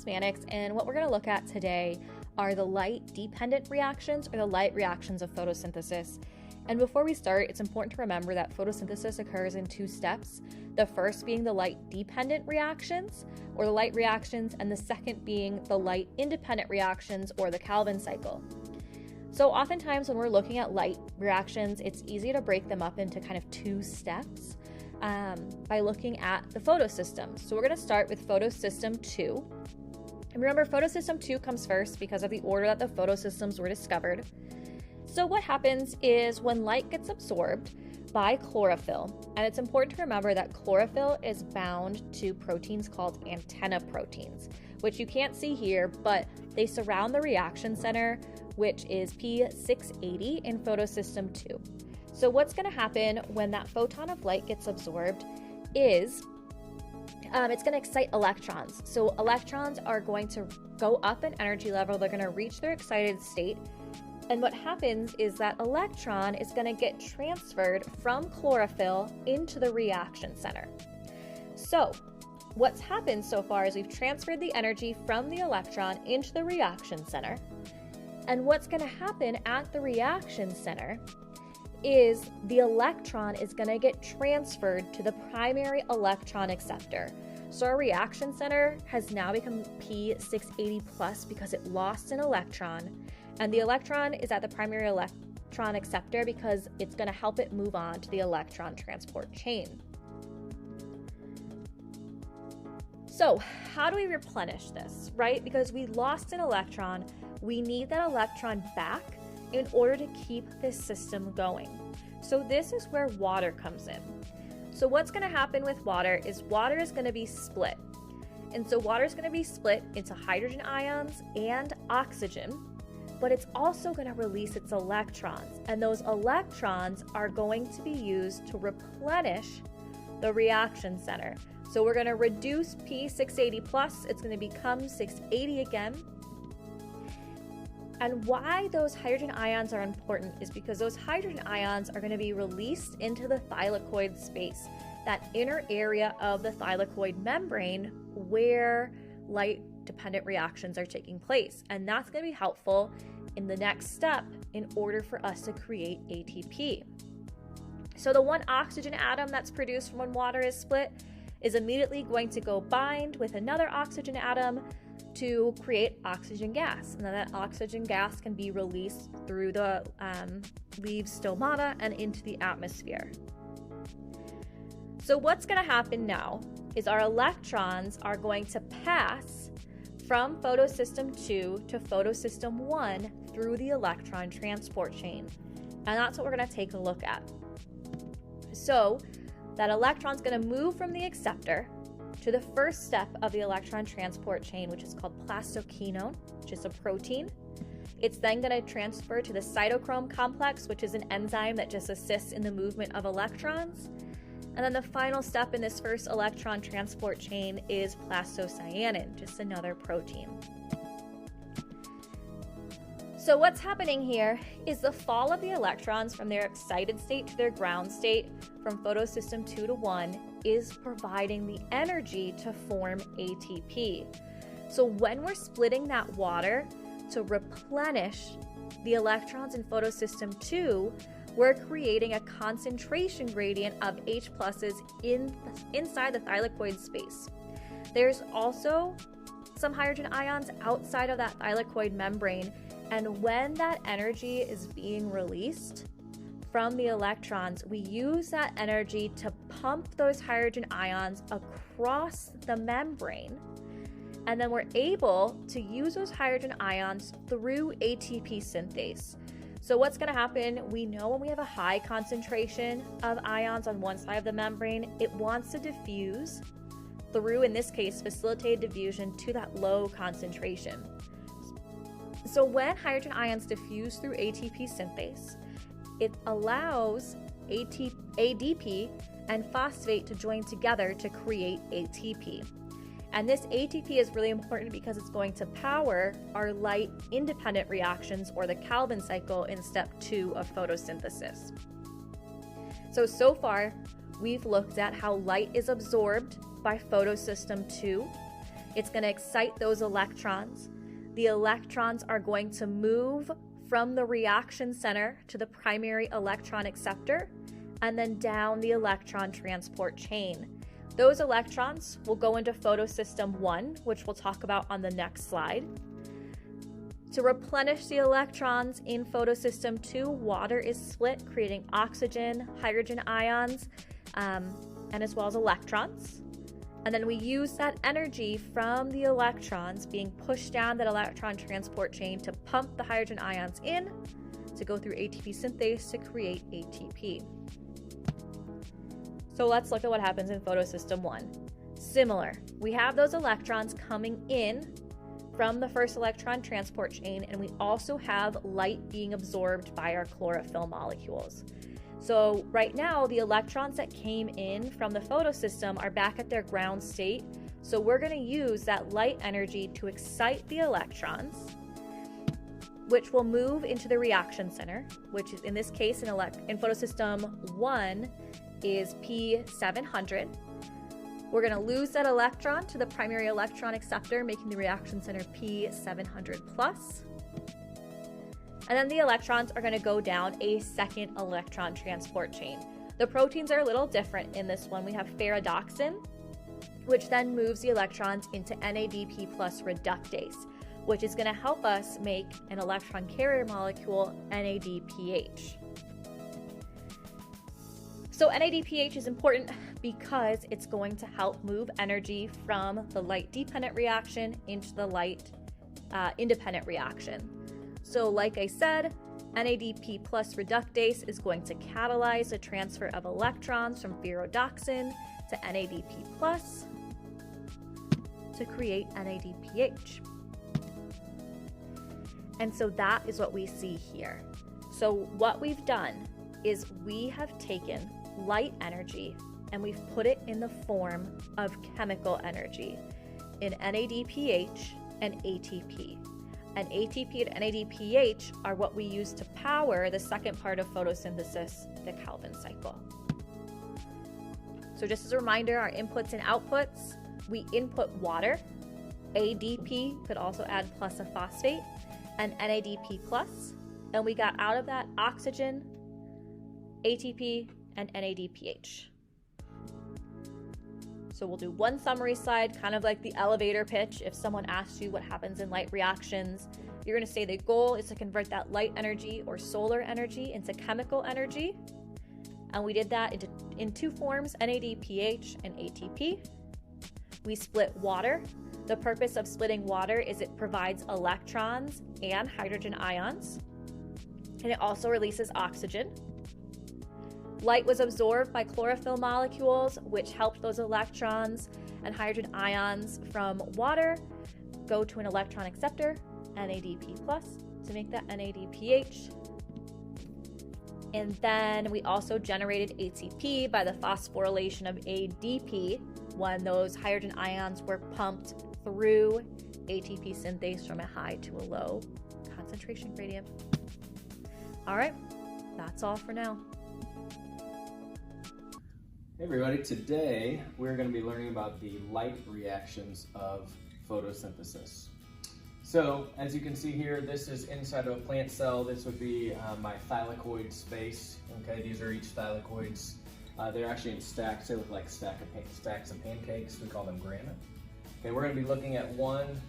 Cosmetics, and what we're going to look at today are the light-dependent reactions, or the light reactions of photosynthesis. And before we start, it's important to remember that photosynthesis occurs in two steps, the first being the light-dependent reactions, or the light reactions, and the second being the light-independent reactions, or the Calvin cycle. So oftentimes when we're looking at light reactions, it's easy to break them up into kind of two steps by looking at the photosystem. So we're going to start with photosystem 2. And remember, photosystem 2 comes first because of the order that the photosystems were discovered. So what happens is when light gets absorbed by chlorophyll, and it's important to remember that chlorophyll is bound to proteins called antenna proteins, which you can't see here, but they surround the reaction center, which is P680 in photosystem 2. So what's going to happen when that photon of light gets absorbed is it's going to excite electrons. So electrons are going to go up in energy level. They're going to reach their excited state. And what happens is that electron is going to get transferred from chlorophyll into the reaction center. So what's happened so far is we've transferred the energy from the electron into the reaction center. And what's going to happen at the reaction center is the electron is going to get transferred to the primary electron acceptor. So our reaction center has now become P680 plus because it lost an electron, and the electron is at the primary electron acceptor because it's going to help it move on to the electron transport chain. So how do we replenish this, right? Because we lost an electron, we need that electron back in order to keep this system going. So this is where water comes in. So what's going to happen with water is going to be split. And so water is going to be split into hydrogen ions and oxygen, but it's also going to release its electrons. And those electrons are going to be used to replenish the reaction center. So we're going to reduce P680 plus, it's going to become 680 again. And why those hydrogen ions are important is because those hydrogen ions are going to be released into the thylakoid space, that inner area of the thylakoid membrane where light-dependent reactions are taking place. And that's going to be helpful in the next step in order for us to create ATP. So the one oxygen atom that's produced when water is split is immediately going to go bind with another oxygen atom to create oxygen gas. And then that oxygen gas can be released through the leaves stomata and into the atmosphere. So what's going to happen now is our electrons are going to pass from photosystem 2 to photosystem 1 through the electron transport chain. And that's what we're going to take a look at. So that electron's going to move from the acceptor to the first step of the electron transport chain, which is called plastoquinone, which is a protein. It's then going to transfer to the cytochrome complex, which is an enzyme that just assists in the movement of electrons. And then the final step in this first electron transport chain is plastocyanin, just another protein. So what's happening here is the fall of the electrons from their excited state to their ground state from photosystem 2 to 1 is providing the energy to form ATP. So when we're splitting that water to replenish the electrons in photosystem 2, we're creating a concentration gradient of H pluses inside the thylakoid space. There's also some hydrogen ions outside of that thylakoid membrane, and when that energy is being released from the electrons, we use that energy to pump those hydrogen ions across the membrane. And then we're able to use those hydrogen ions through ATP synthase. So what's going to happen, we know when we have a high concentration of ions on one side of the membrane, it wants to diffuse through, in this case, facilitated diffusion to that low concentration. So when hydrogen ions diffuse through ATP synthase, it allows ADP and phosphate to join together to create ATP. And this ATP is really important because it's going to power our light-independent reactions, or the Calvin cycle, in step 2 of photosynthesis. So far, we've looked at how light is absorbed by photosystem 2. It's going to excite those electrons. The electrons are going to move from the reaction center to the primary electron acceptor and then down the electron transport chain. Those electrons will go into photosystem 1, which we'll talk about on the next slide. To replenish the electrons in photosystem 2, water is split, creating oxygen, hydrogen ions, and as well as electrons. And then we use that energy from the electrons being pushed down that electron transport chain to pump the hydrogen ions in to go through ATP synthase to create ATP. So let's look at what happens in photosystem 1. Similar, we have those electrons coming in from the first electron transport chain, and we also have light being absorbed by our chlorophyll molecules. So right now, the electrons that came in from the photosystem are back at their ground state. So we're going to use that light energy to excite the electrons, which will move into the reaction center, which is in this case in photosystem 1 is P700. We're going to lose that electron to the primary electron acceptor, making the reaction center P700+. And then the electrons are going to go down a second electron transport chain. The proteins are a little different in this one. We have ferredoxin, which then moves the electrons into NADP+ reductase, which is going to help us make an electron carrier molecule, NADPH. So NADPH is important because it's going to help move energy from the light-dependent reaction into the light-independent reaction. So like I said, NADP+ reductase is going to catalyze the transfer of electrons from ferredoxin to NADP+ to create NADPH. And so that is what we see here. So what we've done is we have taken light energy and we've put it in the form of chemical energy in NADPH and ATP. And ATP and NADPH are what we use to power the second part of photosynthesis, the Calvin cycle. So just as a reminder, our inputs and outputs, we input water, ADP, could also add plus a phosphate, and NADP+, and we got out of that oxygen, ATP, and NADPH. So we'll do one summary slide, kind of like the elevator pitch. If someone asks you what happens in light reactions, you're going to say the goal is to convert that light energy or solar energy into chemical energy. And we did that in two forms, NADPH and ATP. We split water. The purpose of splitting water is it provides electrons and hydrogen ions, and it also releases oxygen. Light was absorbed by chlorophyll molecules, which helped those electrons and hydrogen ions from water go to an electron acceptor, NADP+, to make that NADPH. And then we also generated ATP by the phosphorylation of ADP when those hydrogen ions were pumped through ATP synthase from a high to a low concentration gradient. All right, that's all for now. Hey everybody, today we're going to be learning about the light reactions of photosynthesis. So as you can see here, this is inside of a plant cell. This would be my thylakoid space. Okay, these are each thylakoids. They're actually in stacks. They look like stacks of pancakes. We call them granite. Okay, we're going to be looking at one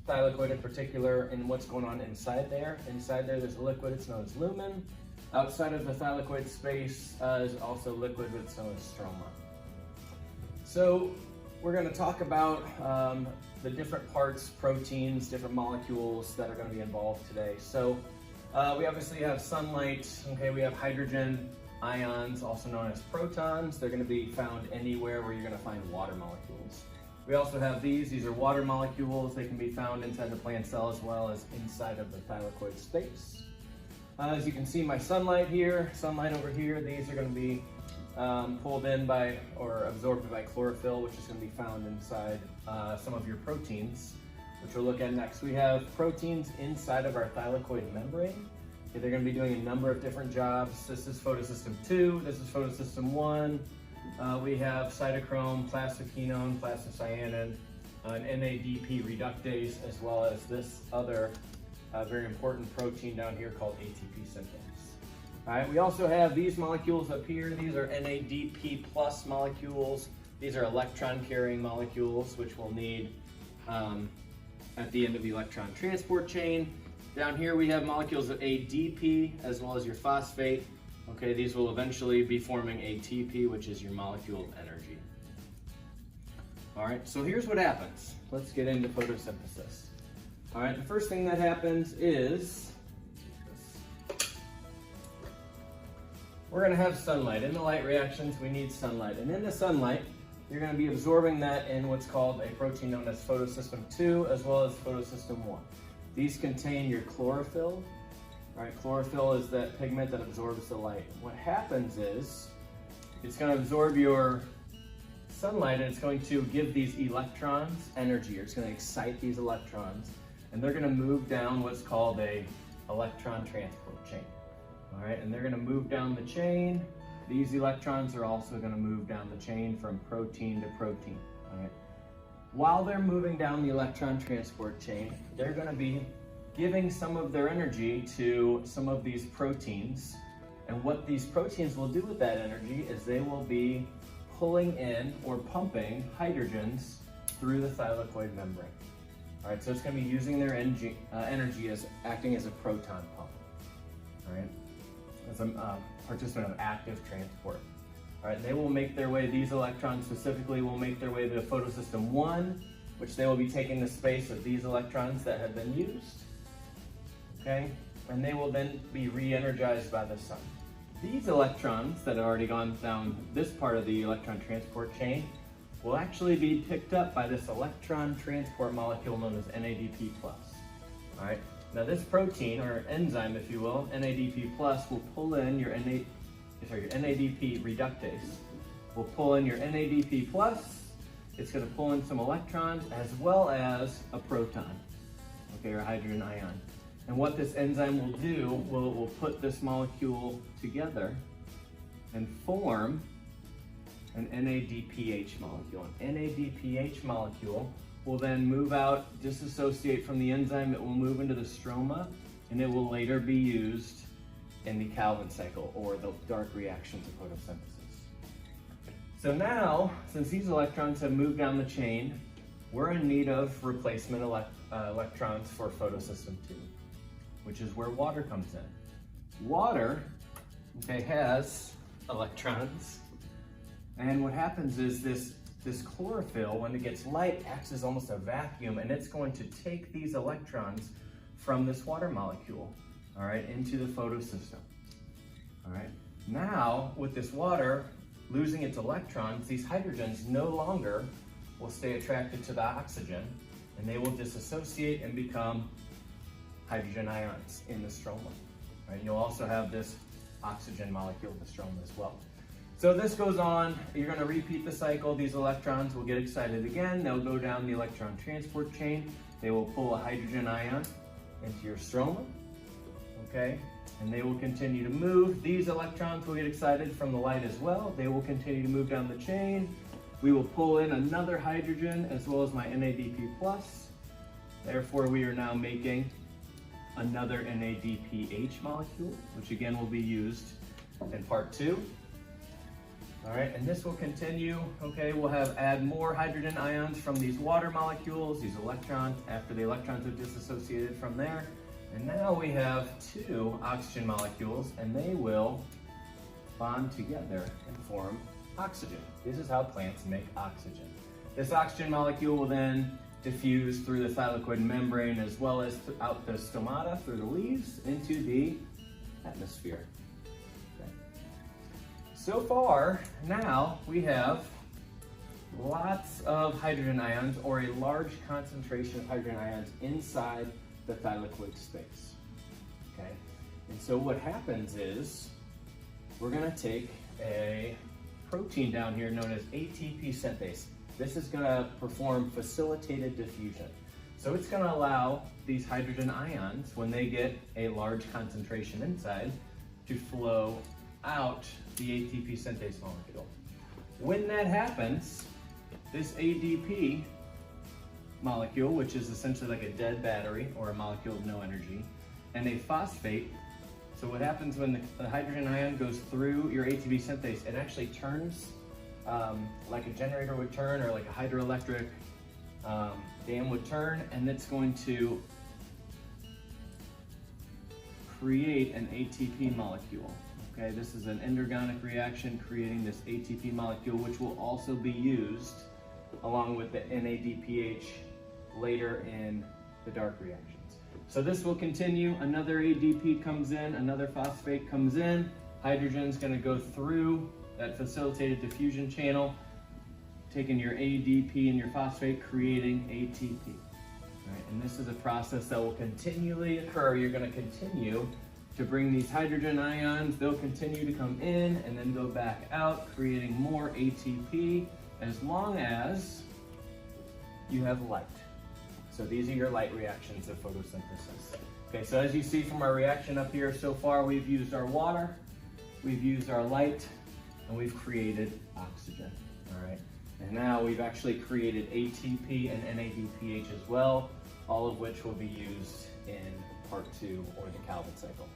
thylakoid in particular and what's going on inside there. Inside there, there's a liquid. It's known as lumen. Outside of the thylakoid space is also liquid, it's known as stroma. So we're going to talk about the different parts, proteins, different molecules that are going to be involved today. So we obviously have sunlight. Okay, we have hydrogen ions, also known as protons. They're going to be found anywhere where you're going to find water molecules. We also have these are water molecules. They can be found inside the plant cell as well as inside of the thylakoid space. As you can see, my sunlight over here, these are going to be pulled in by or absorbed by chlorophyll, which is going to be found inside some of your proteins, which we'll look at next. We have proteins inside of our thylakoid membrane. Okay, they're going to be doing a number of different jobs. This is photosystem 2, this is photosystem 1. We have cytochrome, plastoquinone, plastocyanin. an NADP reductase, as well as this other very important protein down here called ATP synthase. All right, we also have these molecules up here. These are NADP plus molecules. These are electron carrying molecules, which we'll need at the end of the electron transport chain. Down here we have molecules of ADP as well as your phosphate. Okay, these will eventually be forming ATP, which is your molecule of energy. All right, so here's what happens. Let's get into photosynthesis. All right, the first thing that happens is we're gonna have sunlight. In the light reactions, we need sunlight. And in the sunlight, you're gonna be absorbing that in what's called a protein known as photosystem 2 as well as photosystem 1. These contain your chlorophyll. All right, chlorophyll is that pigment that absorbs the light. What happens is it's going to absorb your sunlight and it's going to give these electrons energy, or it's going to excite these electrons, and they're going to move down what's called a electron transport chain. All right, and they're going to move down the chain. These electrons are also going to move down the chain from protein to protein. All right. While they're moving down the electron transport chain, they're going to be giving some of their energy to some of these proteins. And what these proteins will do with that energy is they will be pulling in or pumping hydrogens through the thylakoid membrane. All right, so it's going to be using their energy as acting as a proton pump. All right, as a participant of active transport. All right, they will make their way, these electrons specifically will make their way to photosystem 1, which they will be taking the space of these electrons that have been used, okay? And they will then be re-energized by the sun. These electrons that have already gone down this part of the electron transport chain will actually be picked up by this electron transport molecule known as NADP+. All right, now this protein, or enzyme if you will, NADP+, will pull in your NADP reductase will pull in your NADP+, it's going to pull in some electrons as well as a proton, okay, or a hydrogen ion. And what this enzyme will do, will put this molecule together and form an NADPH molecule. An NADPH molecule will then move out, disassociate from the enzyme, it will move into the stroma, and it will later be used in the Calvin cycle, or the dark reactions of photosynthesis. So now, since these electrons have moved down the chain, we're in need of replacement electrons for photosystem 2, which is where water comes in. Water, okay, has electrons, and what happens is this chlorophyll, when it gets light, acts as almost a vacuum, and it's going to take these electrons from this water molecule, all right, into the photosystem. All right, now with this water losing its electrons, these hydrogens no longer will stay attracted to the oxygen, and they will disassociate and become hydrogen ions in the stroma. Right? You'll also have this oxygen molecule in the stroma as well. So this goes on, you're going to repeat the cycle. These electrons will get excited again, they'll go down the electron transport chain, they will pull a hydrogen ion into your stroma. Okay, and they will continue to move. These electrons will get excited from the light as well. They will continue to move down the chain. We will pull in another hydrogen as well as my NADP+. Therefore, we are now making another NADPH molecule, which again will be used in part 2. All right, and this will continue. Okay, we'll add more hydrogen ions from these water molecules, these electrons, after the electrons have disassociated from there. And now we have 2 oxygen molecules, and they will bond together and form oxygen. This is how plants make oxygen. This oxygen molecule will then diffuse through the thylakoid membrane as well as out the stomata through the leaves into the atmosphere. Okay. So far, now we have lots of hydrogen ions, or a large concentration of hydrogen ions inside the thylakoid space, okay? And so what happens is we're gonna take a protein down here known as ATP synthase. This is gonna perform facilitated diffusion. So it's gonna allow these hydrogen ions, when they get a large concentration inside, to flow out the ATP synthase molecule. When that happens, this ADP molecule, which is essentially like a dead battery or a molecule of no energy, and a phosphate. So what happens when the hydrogen ion goes through your ATP synthase, it actually turns like a generator would turn, or like a hydroelectric dam would turn, and it's going to create an ATP molecule. Okay, this is an endergonic reaction creating this ATP molecule, which will also be used along with the NADPH later in the dark reactions. So this will continue. Another ADP comes in, another phosphate comes in. Hydrogen's going to go through that facilitated diffusion channel, taking your ADP and your phosphate, creating ATP. All right, and this is a process that will continually occur. You're going to continue to bring these hydrogen ions. They'll continue to come in and then go back out, creating more ATP as long as you have light. So these are your light reactions of photosynthesis. Okay, so as you see from our reaction up here so far, we've used our water, we've used our light, and we've created oxygen. All right, and now we've actually created ATP and NADPH as well, all of which will be used in part 2 or the Calvin cycle.